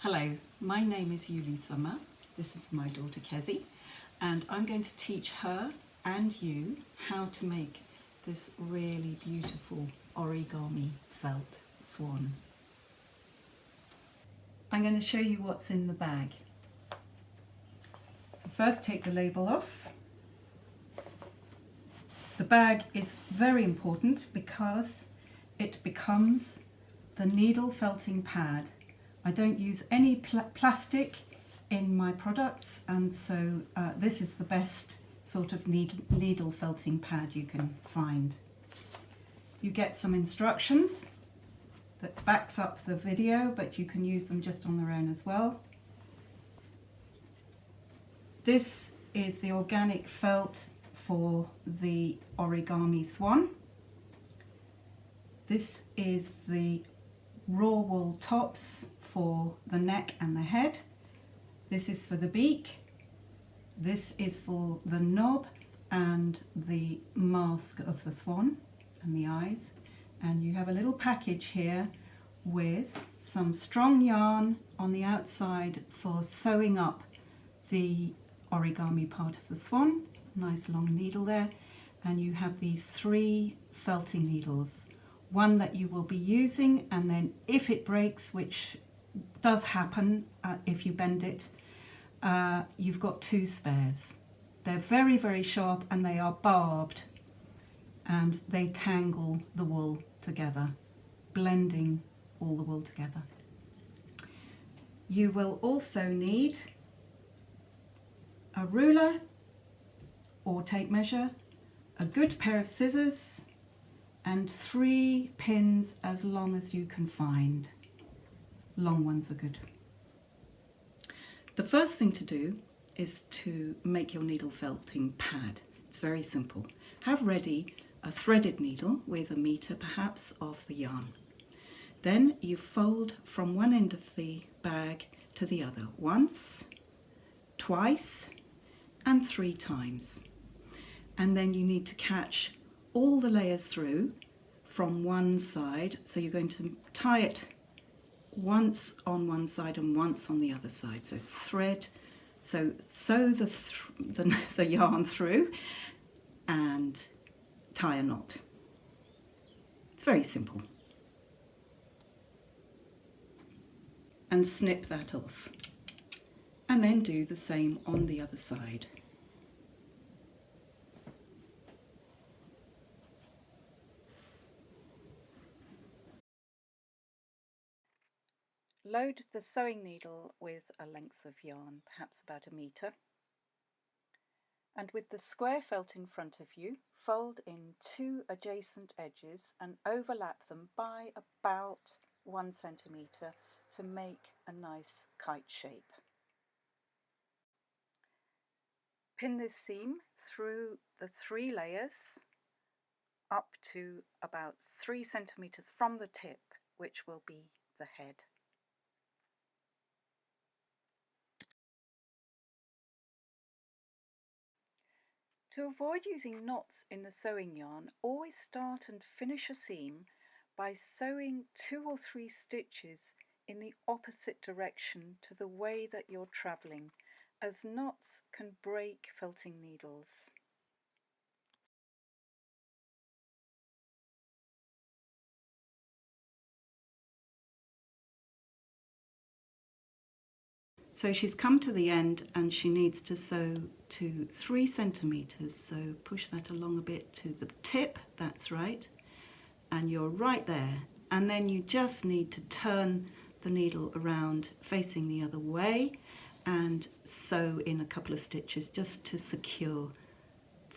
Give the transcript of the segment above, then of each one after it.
Hello, my name is Yuli Summer. This is my daughter Kezzy, and I'm going to teach her and you how to make this really beautiful origami felt swan. I'm going to show you what's in the bag. So first take the label off. The bag is very important because it becomes the needle felting pad. I don't use any plastic in my products, and so this is the best sort of needle felting pad you can find. You get some instructions that backs up the video, but you can use them just on their own as well. This is the organic felt for the origami swan. This is the raw wool tops for the neck and the head. This is for the beak. This is for the knob and the mask of the swan and the eyes. And you have a little package here with some strong yarn on the outside for sewing up the origami part of the swan. Nice long needle there. And you have these 3 felting needles. One that you will be using, and then if it breaks, which does happen if you bend it, you've got 2 spares. They're very, very sharp and they are barbed, and they tangle the wool together, blending all the wool together. You will also need a ruler or tape measure, a good pair of scissors, and 3 pins as long as you can find. Long ones are good. The first thing to do is to make your needle felting pad. It's very simple. Have ready a threaded needle with 1 meter perhaps of the yarn. Then you fold from one end of the bag to the other, once, twice, and 3 times. And then you need to catch all the layers through from one side. So you're going to tie it once on one side and once on the other side. So thread, so sew the yarn through and tie a knot. It's very simple. And snip that off. And then do the same on the other side. Load the sewing needle with a length of yarn, perhaps about 1 meter. And with the square felt in front of you, fold in 2 adjacent edges and overlap them by about 1 centimetre to make a nice kite shape. Pin this seam through the 3 layers up to about 3 centimetres from the tip, which will be the head. To avoid using knots in the sewing yarn, always start and finish a seam by sewing 2 or 3 stitches in the opposite direction to the way that you're travelling, as knots can break felting needles. So she's come to the end and she needs to sew to 3 centimetres, so push that along a bit to the tip, that's right, and you're right there. And then you just need to turn the needle around facing the other way and sew in a couple of stitches just to secure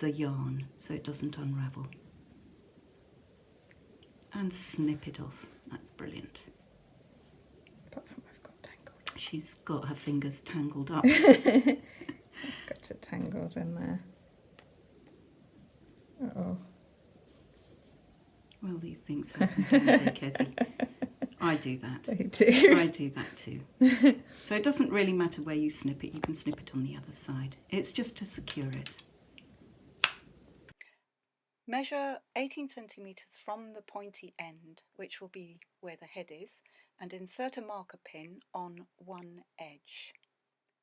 the yarn so it doesn't unravel. And snip it off, that's brilliant. She's got her fingers tangled up. Got it tangled in there. Uh-oh. Well, these things happen, don't they, Kezzy? I do that. They do. I do that too. So it doesn't really matter where you snip it. You can snip it on the other side. It's just to secure it. Measure 18 centimetres from the pointy end, which will be where the head is, and insert a marker pin on one edge.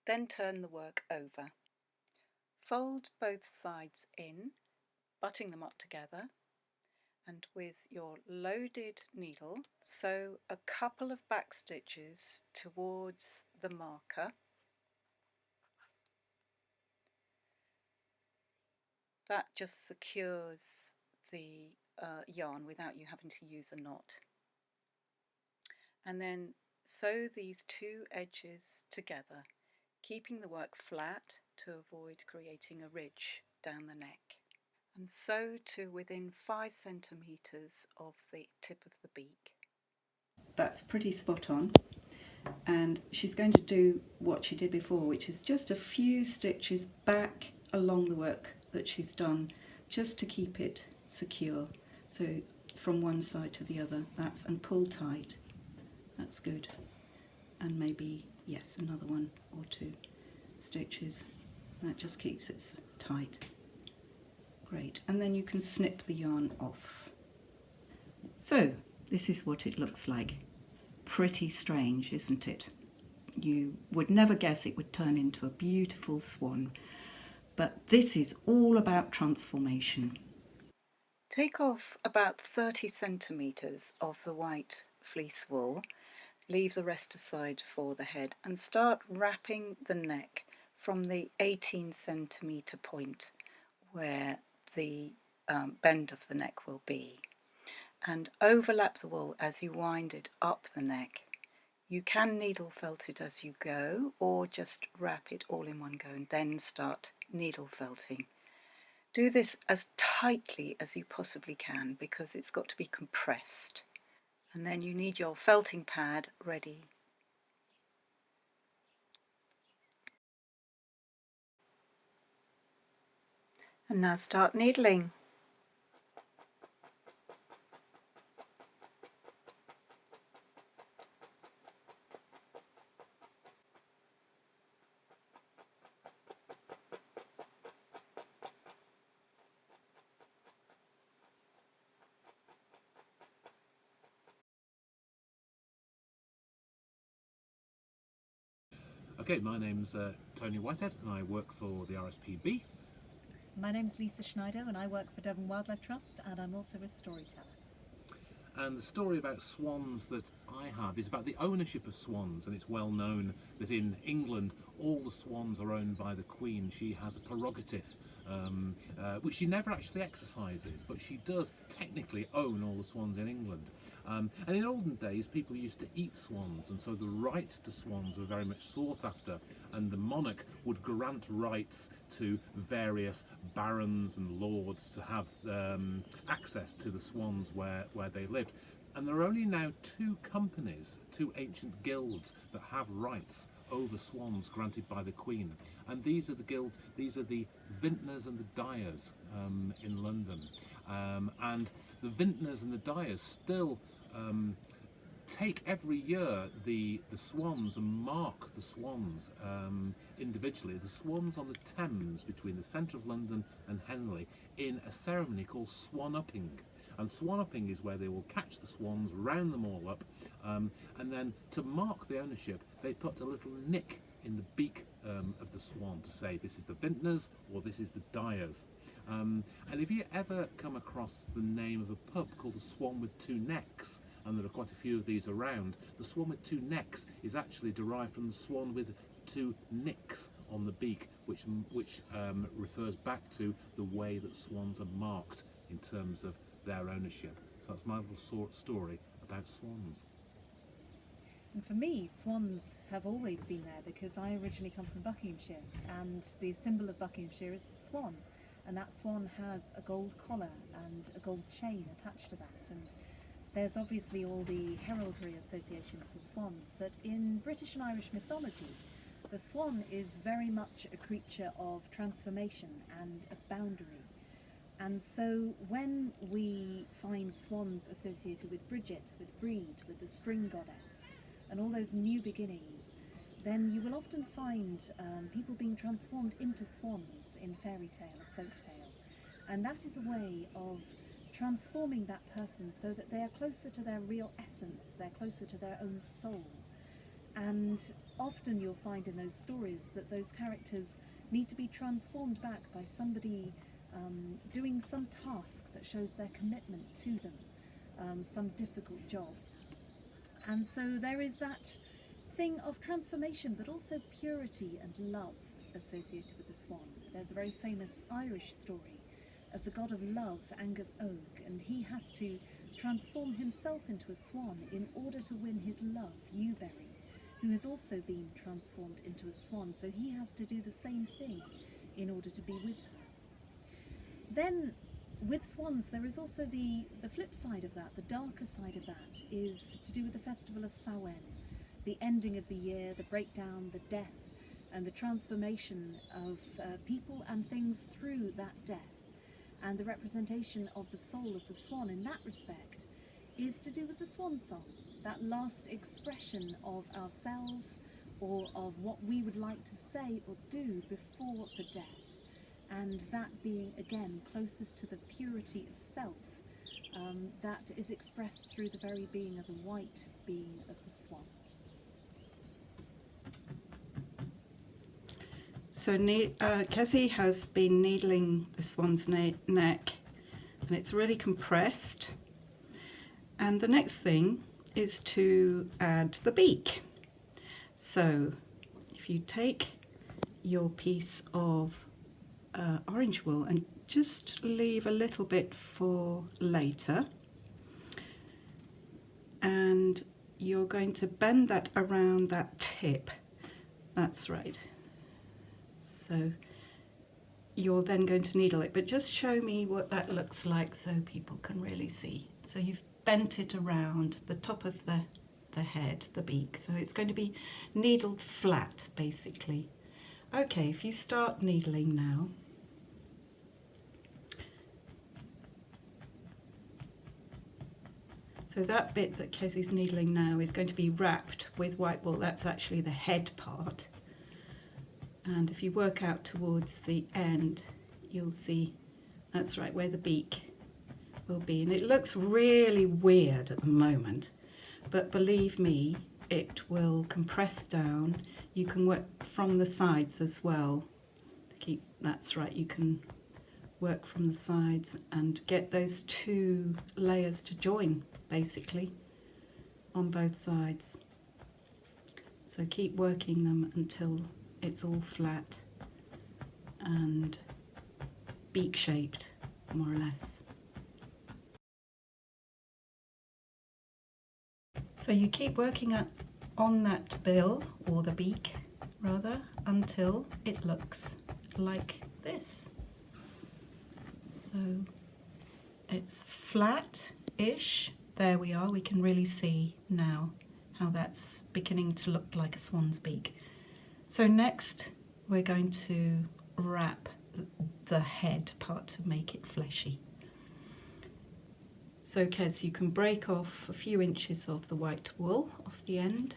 Then turn the work over. Fold both sides in, butting them up together, and with your loaded needle sew a couple of back stitches towards the marker. That just secures the yarn without you having to use a knot. And then sew these two edges together, keeping the work flat to avoid creating a ridge down the neck. And sew to within 5 centimetres of the tip of the beak. That's pretty spot on, and she's going to do what she did before, which is just a few stitches back along the work that she's done, just to keep it secure. So from one side to the other, and pull tight. That's good. And maybe, yes, another one or two stitches. That just keeps it tight. Great. And then you can snip the yarn off. So this is what it looks like. Pretty strange, isn't it? You would never guess it would turn into a beautiful swan. But this is all about transformation. Take off about 30 centimetres of the white fleece wool, leave the rest aside for the head, and start wrapping the neck from the 18 centimetre point where the bend of the neck will be, and overlap the wool as you wind it up the neck. You can needle felt it as you go, or just wrap it all in one go and then start needle felting. Do this as tightly as you possibly can because it's got to be compressed. And then you need your felting pad ready. And now start needling. Okay, my name's Tony Whitehead and I work for the RSPB. My name's Lisa Schneider and I work for Devon Wildlife Trust, and I'm also a storyteller. And the story about swans that I have is about the ownership of swans, and it's well known that in England all the swans are owned by the Queen. She has a prerogative which she never actually exercises, but she does technically own all the swans in England. And in olden days people used to eat swans, and so the rights to swans were very much sought after, and the monarch would grant rights to various barons and lords to have access to the swans where they lived. And there are only now two companies, two ancient guilds, that have rights over swans granted by the Queen, and these are the guilds. These are the vintners and the dyers in London, and the vintners and the dyers still take every year the swans and mark the swans individually. The swans on the Thames between the centre of London and Henley in a ceremony called swan upping. And swan upping is where they will catch the swans, round them all up, and then to mark the ownership they put a little nick in the beak of the swan to say this is the vintners or this is the dyers. And if you ever come across the name of a pub called the Swan with Two Necks, and there are quite a few of these around, the swan with two necks is actually derived from the swan with two nicks on the beak, which refers back to the way that swans are marked in terms of their ownership. So that's my little story about swans. And for me, swans have always been there because I originally come from Buckinghamshire, and the symbol of Buckinghamshire is the swan, and that swan has a gold collar and a gold chain attached to that. And there's obviously all the heraldry associations with swans, but in British and Irish mythology, the swan is very much a creature of transformation and of boundary. And so when we find swans associated with Bridget, with Brede, with the spring goddess, and all those new beginnings, then you will often find people being transformed into swans in fairy tale or folk tale. And that is a way of transforming that person so that they are closer to their real essence, they're closer to their own soul. And often you'll find in those stories that those characters need to be transformed back by somebody doing some task that shows their commitment to them, some difficult job. And so there is that thing of transformation, but also purity and love associated with the swan. There's a very famous Irish story of the god of love, Angus Og, and he has to transform himself into a swan in order to win his love, Newberry, who has also been transformed into a swan, so he has to do the same thing in order to be with her. Then with swans there is also the flip side of that, the darker side of that is to do with the festival of Samhain, the ending of the year, the breakdown, the death, and the transformation of people and things through that death. And the representation of the soul of the swan in that respect is to do with the swan song, that last expression of ourselves or of what we would like to say or do before the death. And that being, again, closest to the purity of self, that is expressed through the very being of the white being of the swan. So Kezzy has been needling the swan's neck, and it's really compressed. And the next thing is to add the beak. So if you take your piece of orange wool and just leave a little bit for later, and you're going to bend that around that tip. That's right. So you're then going to needle it, but just show me what that looks like so people can really see. So you've bent it around the top of the head, the beak, so it's going to be needled flat basically. Okay, if you start needling now, so that bit that Kezzy's needling now is going to be wrapped with white wool. That's actually the head part. And if you work out towards the end, you'll see that's right where the beak will be. And it looks really weird at the moment, but believe me, it will compress down. You can work from the sides as well. That's right, you can work from the sides and get those two layers to join basically on both sides. So keep working them until it's all flat and beak shaped, more or less. So you keep working on that bill, or the beak rather, until it looks like this. So it's flat-ish. There we are. We can really see now how that's beginning to look like a swan's beak. So next we're going to wrap the head part to make it fleshy. So Kez, you can break off a few inches of the white wool off the end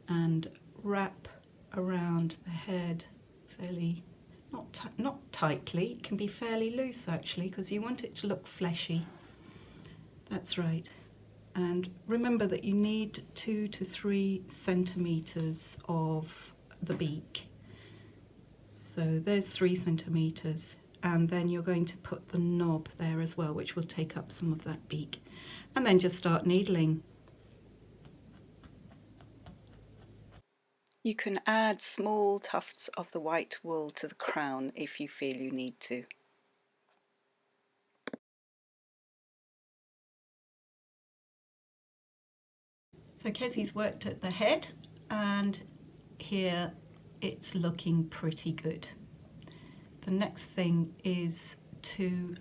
and wrap around the head fairly, not tightly, it can be fairly loose actually because you want it to look fleshy. That's right. And remember that you need 2 to 3 centimetres of the beak. So there's 3 centimetres, and then you're going to put the knob there as well, which will take up some of that beak. And then just start needling. You can add small tufts of the white wool to the crown if you feel you need to. So Kezzy's worked at the head, and here it's looking pretty good. The next thing is to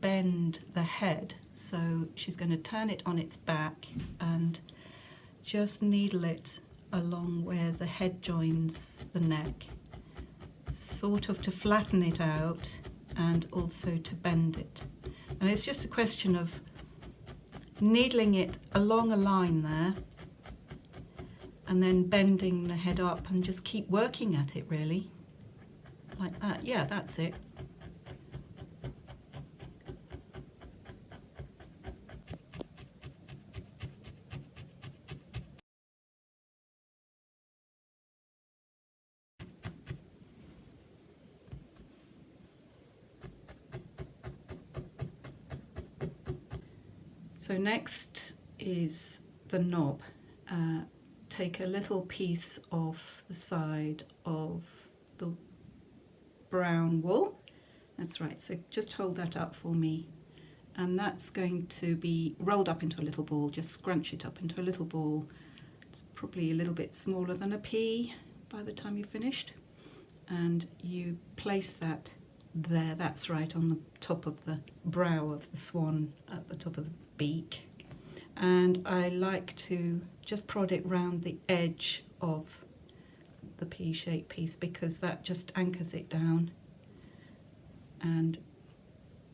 bend the head, so she's going to turn it on its back and just needle it along where the head joins the neck, sort of to flatten it out and also to bend it. And it's just a question of needling it along a line there and then bending the head up and just keep working at it really, like that. Yeah, that's it. So next is the knob. Take a little piece off the side of the brown wool. That's right, so just hold that up for me. And that's going to be rolled up into a little ball. Just scrunch it up into a little ball. It's probably a little bit smaller than a pea by the time you've finished. And you place that there, that's right, on the top of the brow of the swan, at the top of the beak. And I like to just prod it round the edge of the pea-shaped piece because that just anchors it down. And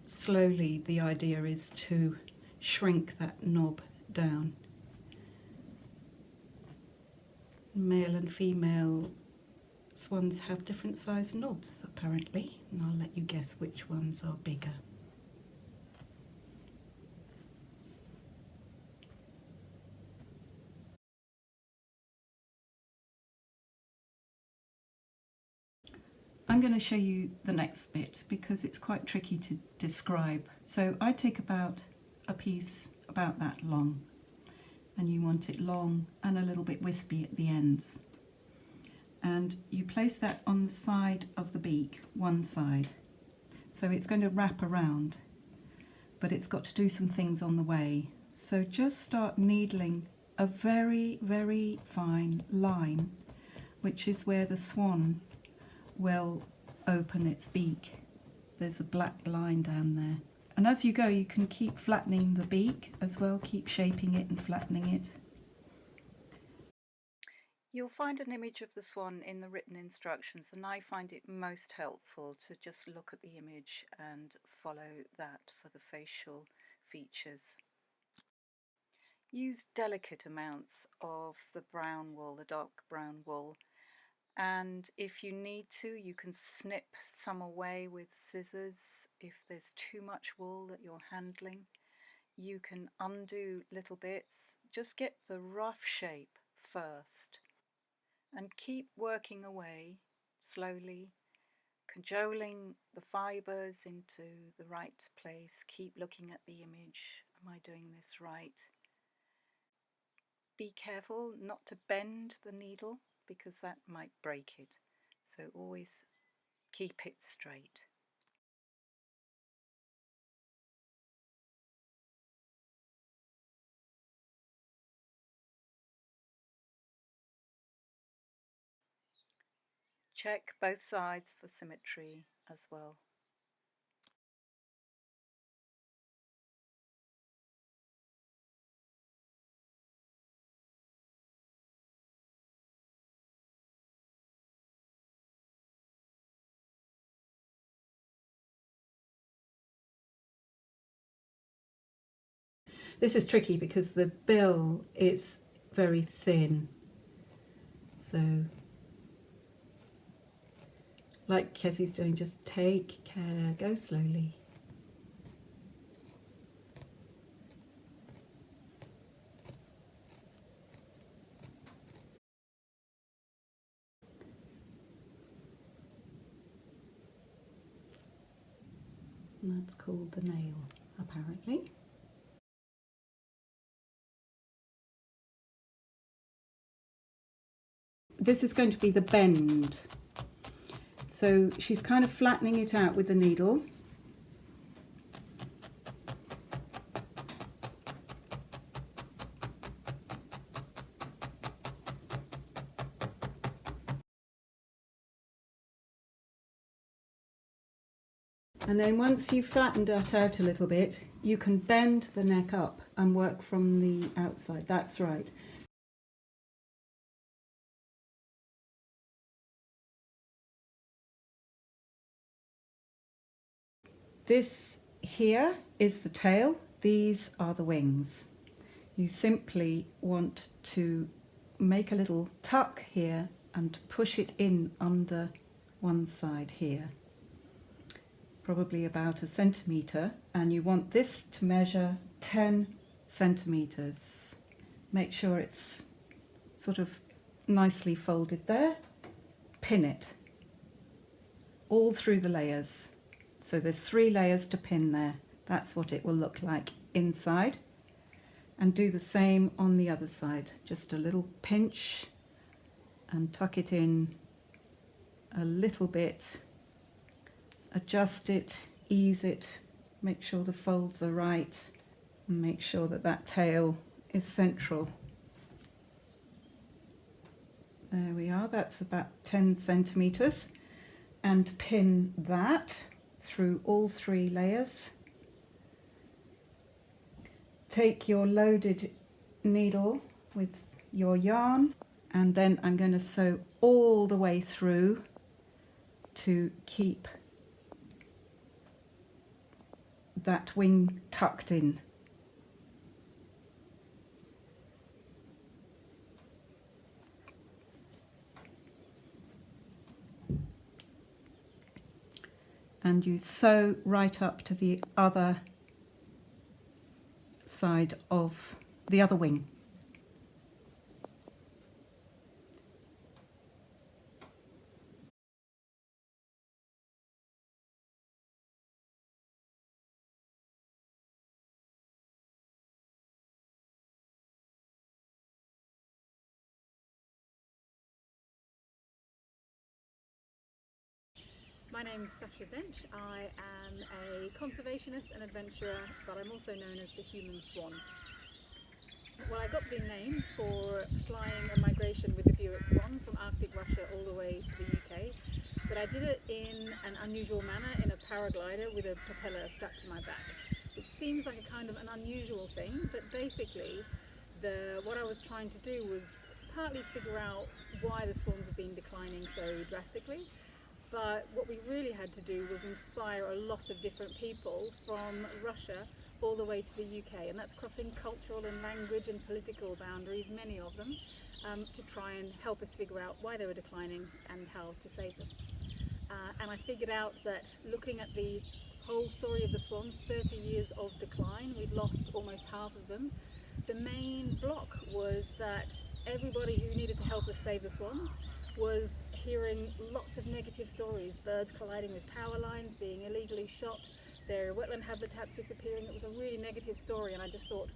slowly the idea is to shrink that knob down. Male and female swans have different sized knobs apparently, and I'll let you guess which ones are bigger. I'm going to show you the next bit because it's quite tricky to describe. So I take about a piece about that long, and you want it long and a little bit wispy at the ends. And you place that on the side of the beak, one side. So it's going to wrap around, but it's got to do some things on the way. So just start needling a very, very fine line, which is where the swan will open its beak. There's a black line down there. And as you go, you can keep flattening the beak as well, keep shaping it and flattening it. You'll find an image of the swan in the written instructions, and I find it most helpful to just look at the image and follow that for the facial features. Use delicate amounts of the brown wool, the dark brown wool, and if you need to, you can snip some away with scissors. If there's too much wool that you're handling, you can undo little bits. Just get the rough shape first and keep working away slowly, cajoling the fibres into the right place. Keep looking at the image. Am I doing this right? Be careful not to bend the needle because that might break it. So always keep it straight. Check both sides for symmetry as well. This is tricky because the bill is very thin. So, like Kessie's doing, just take care, go slowly. And that's called the nail, apparently. This is going to be the bend. So she's kind of flattening it out with the needle. And then once you've flattened that out a little bit, you can bend the neck up and work from the outside. That's right. This here is the tail. These are the wings. You simply want to make a little tuck here and push it in under one side here, probably about 1 centimetre, and you want this to measure 10 centimetres. Make sure it's sort of nicely folded there. Pin it all through the layers. So there's 3 layers to pin there. That's what it will look like inside. And do the same on the other side. Just a little pinch and tuck it in a little bit. Adjust it, ease it, make sure the folds are right, and make sure that that tail is central. There we are, that's about 10 centimetres. And pin that through all 3 layers. Take your loaded needle with your yarn, and then I'm going to sew all the way through to keep that wing tucked in. And you sew right up to the other side of the other wing. My name's Sasha Dench. I am a conservationist and adventurer, but I'm also known as the human swan. Well, I got the name for flying a migration with the Buick Swan from Arctic Russia all the way to the UK, but I did it in an unusual manner in a paraglider with a propeller strapped to my back, which seems like a kind of an unusual thing, but basically what I was trying to do was partly figure out why the swans have been declining so drastically. But what we really had to do was inspire a lot of different people from Russia all the way to the UK, and that's crossing cultural and language and political boundaries, many of them, to try and help us figure out why they were declining and how to save them. And I figured out that looking at the whole story of the swans, 30 years of decline, we'd lost almost half of them. The main block was that everybody who needed to help us save the swans was hearing lots of negative stories, birds colliding with power lines, being illegally shot, their wetland habitats disappearing. It was a really negative story, and I just thought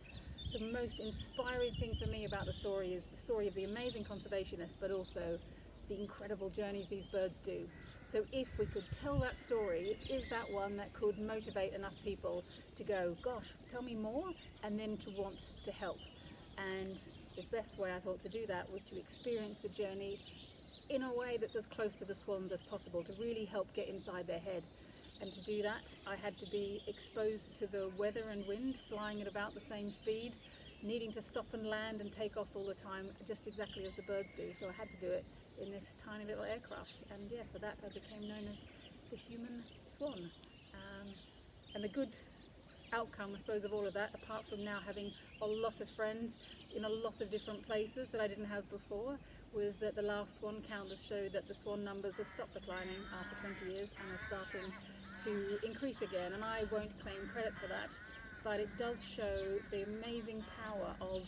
the most inspiring thing for me about the story is the story of the amazing conservationists, but also the incredible journeys these birds do. So if we could tell that story, is that one that could motivate enough people to go, gosh, tell me more, and then to want to help. And the best way I thought to do that was to experience the journey in a way that's as close to the swans as possible, to really help get inside their head. And to do that, I had to be exposed to the weather and wind, flying at about the same speed, needing to stop and land and take off all the time, just exactly as the birds do. So I had to do it in this tiny little aircraft. And yeah, for that I became known as the human swan. And the good outcome, I suppose, of all of that, apart from now having a lot of friends in a lot of different places that I didn't have before, was that the last swan counters showed that the swan numbers have stopped declining after 20 years and are starting to increase again. And I won't claim credit for that, but it does show the amazing power of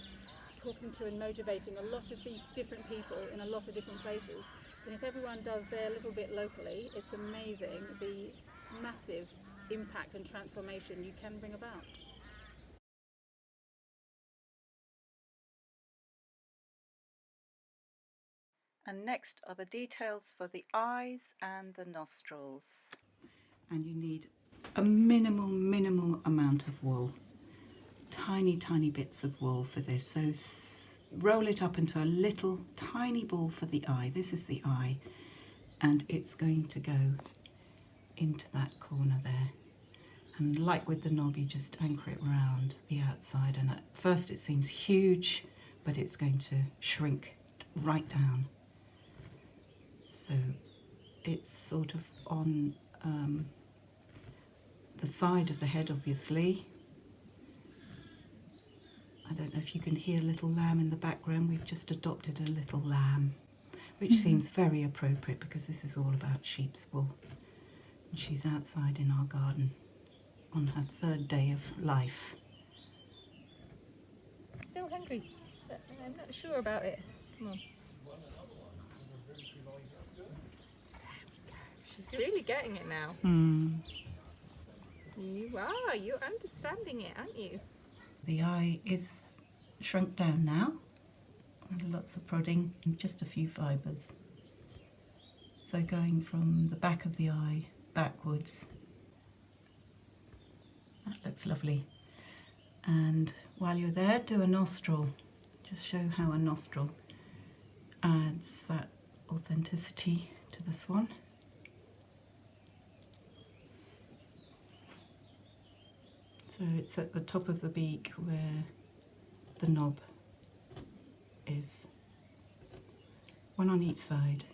talking to and motivating a lot of different people in a lot of different places. And if everyone does their little bit locally, it's amazing the massive impact and transformation you can bring about. And next are the details for the eyes and the nostrils. And you need a minimal amount of wool. Tiny bits of wool for this. So roll it up into a little tiny ball for the eye. This is the eye, and it's going to go into that corner there. And like with the knob, you just anchor it round the outside, and at first it seems huge, but it's going to shrink right down. So it's sort of on the side of the head, obviously. I don't know if you can hear little lamb in the background. We've just adopted a little lamb, which seems very appropriate because this is all about sheep's wool. And she's outside in our garden on her 3rd day of life. Still hungry, but I'm not sure about it. Come on. She's really getting it now. You are. You're understanding it, aren't you? The eye is shrunk down now, and lots of prodding and just a few fibres. So going from the back of the eye backwards. That looks lovely. And while you're there, do a nostril. Just show how a nostril adds that authenticity to the swan. So it's at the top of the beak where the knob is. One on each side.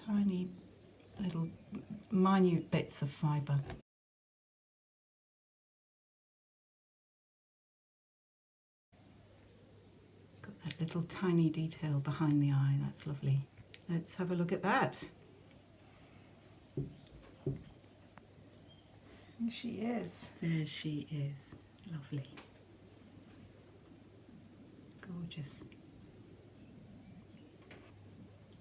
Tiny little minute bits of fibre. Got that little tiny detail behind the eye, that's lovely. Let's have a look at that. And she is. There she is. Lovely. Gorgeous.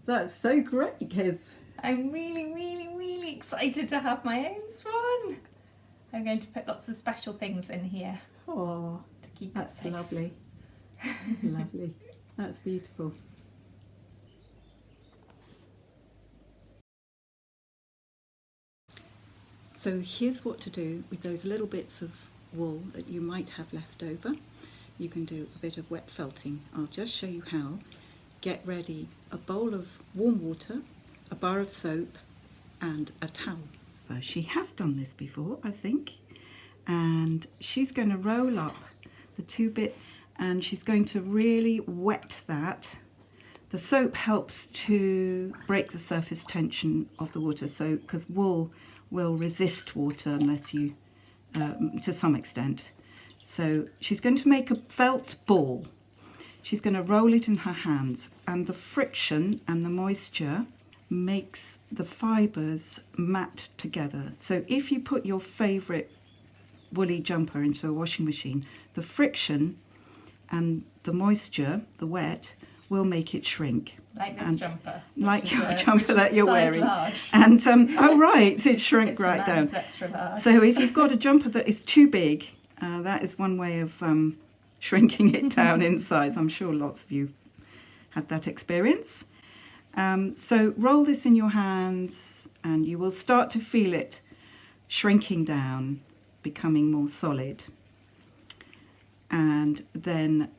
That's so great, Kez. I'm really excited to have my own swan. I'm going to put lots of special things in here Oh, to keep that's it safe. lovely. Lovely. That's beautiful. So here's what to do with those little bits of wool that you might have left over. You can do a bit of wet felting. I'll just show you how. Get ready a bowl of warm water, a bar of soap and a towel. She has done this before, I think, and she's going to roll up the two bits and she's going to really wet that. The soap helps to break the surface tension of the water, so because wool will resist water unless you, to some extent. So she's going to make a felt ball. She's going to roll it in her hands, and the friction and the moisture makes the fibres mat together. So if you put your favourite woolly jumper into a washing machine, the friction and the moisture, the wet, will make it shrink. Like this And jumper. like which your is, jumper which is that you're size wearing. Large. And oh right, it shrunk It's a right man's down. extra large. So if you've got a jumper that is too big, that is one way of shrinking it down in size. I'm sure lots of you had that experience. So roll this in your hands and you will start to feel it shrinking down, becoming more solid. And then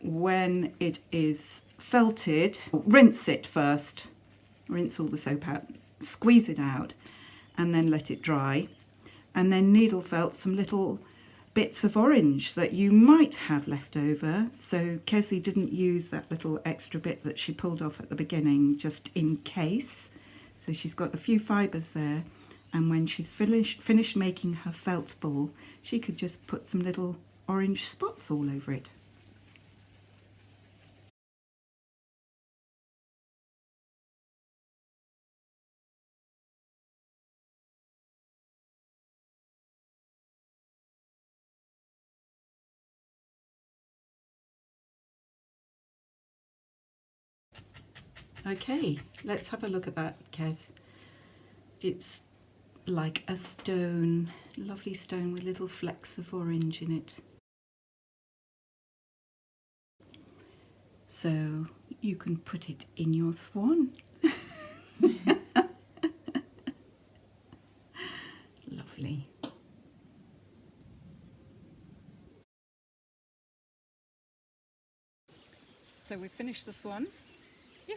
when it is felted, rinse it first, rinse all the soap out, squeeze it out and then let it dry, and then needle felt some little bits of orange that you might have left over. So Kesley didn't use that little extra bit that she pulled off at the beginning just in case. So she's got a few fibres there, and when she's finished making her felt ball, she could just put some little orange spots all over it. Okay, let's have a look at that, Kez. It's like a stone, lovely stone with little flecks of orange in it. So you can put it in your swan. Lovely. So we've finished the swans. Yay!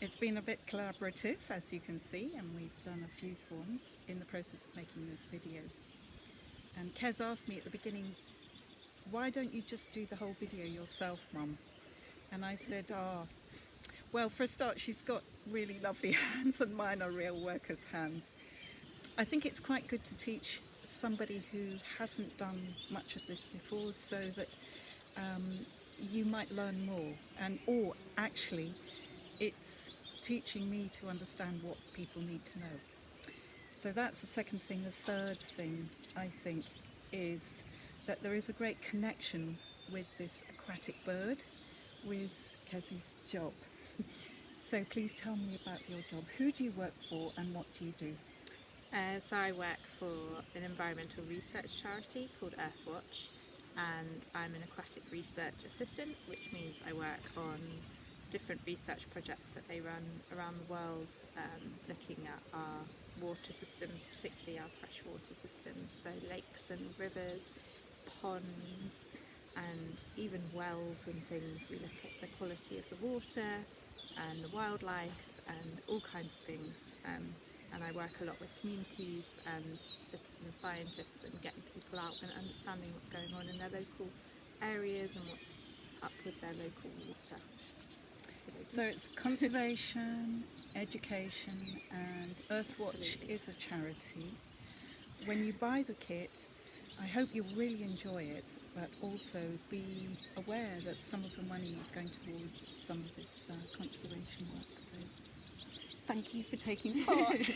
It's been a bit collaborative, as you can see, and we've done a few swans in the process of making this video. And Kez asked me at the beginning, why don't you just do the whole video yourself, Mum? And I said, well, for a start, she's got really lovely hands and mine are real workers' hands. I think it's quite good to teach somebody who hasn't done much of this before, so that you might learn more, or actually it's teaching me to understand what people need to know. So that's the second thing. The third thing, I think, is that there is a great connection with this aquatic bird with Kezzy's job. So please tell me about your job. Who do you work for and what do you do? So I work for an environmental research charity called Earthwatch, and I'm an aquatic research assistant, which means I work on different research projects that they run around the world, looking at our water systems, particularly our freshwater systems, so lakes and rivers, ponds, and even wells and things. We look at the quality of the water and the wildlife and all kinds of things. And I work a lot with communities and citizen scientists and getting people out and understanding what's going on in their local areas and what's up with their local water. So it's conservation, education, and Earthwatch Absolutely. is a charity. When you buy the kit, I hope you'll really enjoy it, but also be aware that some of the money is going towards some of this conservation work. So Thank you for taking part.